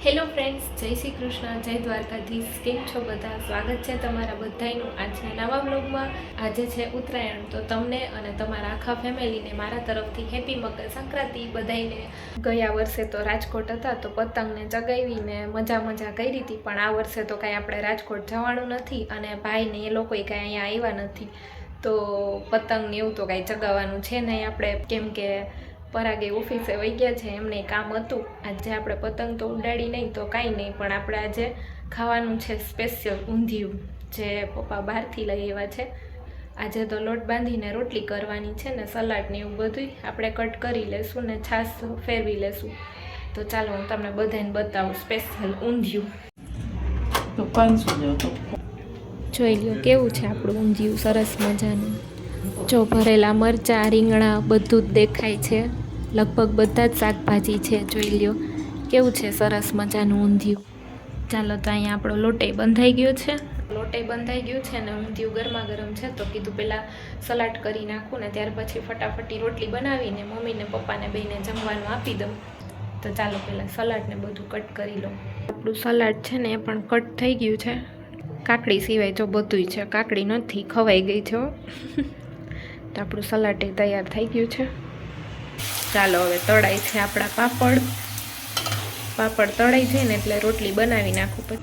Hello friends, જય શ્રી કૃષ્ણ, જય દ્વારકાધીશ. કેમ છો બધા? સ્વાગત છે તમારા બધાનું આજના નવા વ્લોગમાં. આજે છે ઉત્તરાયણ, તો તમને અને તમારા આખા ફેમિલીને મારા તરફથી હેપી મકર સંક્રાંતિ બધાઈને. ગયા વર્ષે તો રાજકોટ હતા તો પતંગને ચગાવીને મજા કરી હતી, પણ આ વર્ષે તો કાંઈ આપણે રાજકોટ જવાનું નથી અને ભાઈને એ લોકોએ કાંઈ અહીંયા આવ્યા નથી, તો પતંગને એવું તો કાંઈ ચગાવવાનું છે નહીં આપણે, કેમ કે પરાગે ઓફિસે વહી ગયા છે, એમને કામ હતું. આજે આપણે પતંગ તો ઉડાડી નહીં તો કાંઈ નહીં, પણ આપણે આજે ખાવાનું છે સ્પેશિયલ ઊંધિયું, જે પપ્પા બહારથી લઈ આવ્યા છે. આજે તો લોટ બાંધીને રોટલી કરવાની છે ને સલાડ ને એવું બધું આપણે કટ કરી લેશું ને છાશ ફેરવી લેશું. તો ચાલો હું તમને બધાને બતાવું સ્પેશિયલ ઊંધિયું. તો 500 જોઈ લ્યો કેવું છે આપણું ઊંધિયું, સરસ મજાનું. જો ભરેલા મરચાં, રીંગણા બધું જ દેખાય છે, લગભગ બધા જ શાકભાજી છે. જોઈ લ્યો કેવું છે સરસ મજાનું ઊંધિયું. ચાલો તો અહીંયા આપણો લોટે બંધાઈ ગયો છે ને ઊંધિયું ગરમા ગરમ છે, તો કીધું પહેલાં સલાડ કરી નાખું ને ત્યાર પછી ફટાફટી રોટલી બનાવીને મમ્મીને પપ્પાને બેને જમવાનું આપી દઉં. તો ચાલો પહેલાં સલાડને બધું કટ કરી લઉં. આપણું સલાડ છે ને એ પણ કટ થઈ ગયું છે, કાકડી સિવાય જો બધુંય છે, કાકડી નથી ખવાઈ ગઈ છે. તો આપણું સલાડ તૈયાર થઈ ગયું છે. ચાલો હવે તળાઈ છે આપણા પાપડ તળાઈ જાય ને એટલે રોટલી બનાવી નાખું. પછી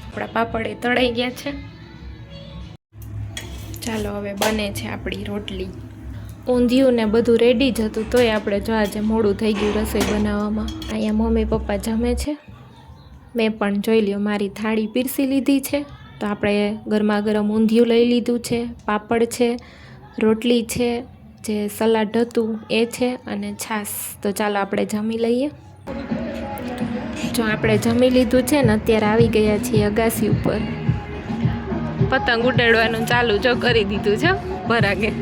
આપણા પાપડ એ તળાઈ ગયા છે. ચાલો હવે બને છે આપણી રોટલી. ઊંધિયું ને બધું રેડી જ હતું તોય આપણે જો આજે મોડું થઈ ગયું રસોઈ બનાવવામાં. અહીંયા મમ્મી પપ્પા જમે છે, મેં પણ જોઈ લ્યો મારી થાળી પીરસી લીધી છે. તો આપણે ગરમા ગરમ ઊંધિયું લઈ લીધું છે, પાપડ છે, રોટલી છે, જે સલાડ હતું એ છે અને છાશ. તો ચાલો આપણે જમી લઈએ. જો આપણે જમી લીધું છે ને અત્યારે આવી ગયા છીએ અગાસી ઉપર. પતંગ ઉડાડવાનું ચાલુ જો કરી દીધું છે પરાગે.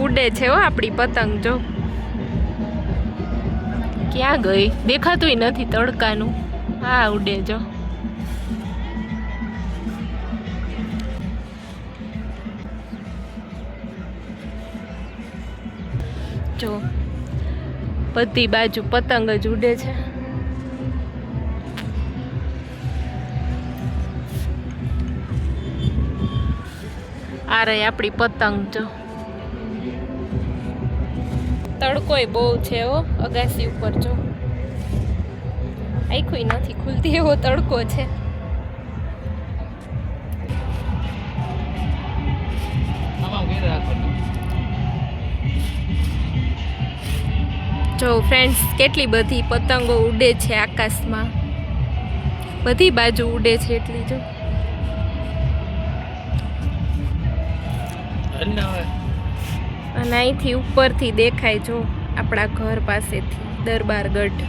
ઉડે છે હો આપણી પતંગ, જો ક્યાં ગઈ દેખાતુંય નથી તડકાનું. હા ઉડે જો. જો બધી બાજુ પતંગ જ ઉડે છે. આ રહી આપણી પતંગ. જો તડકોય બહુ છે હો અગાસી ઉપર, જો આખું નથી ખુલતી એવો તડકો છે. જો ફ્રેન્ડ્સ કેટલી બધી પતંગો ઉડે છે આકાશમાં, બધી બાજુ ઉડે છે એટલી. જો અને અહીંથી ઉપરથી દેખાય જો આપણા ઘર પાસેથી દરબારગઢ.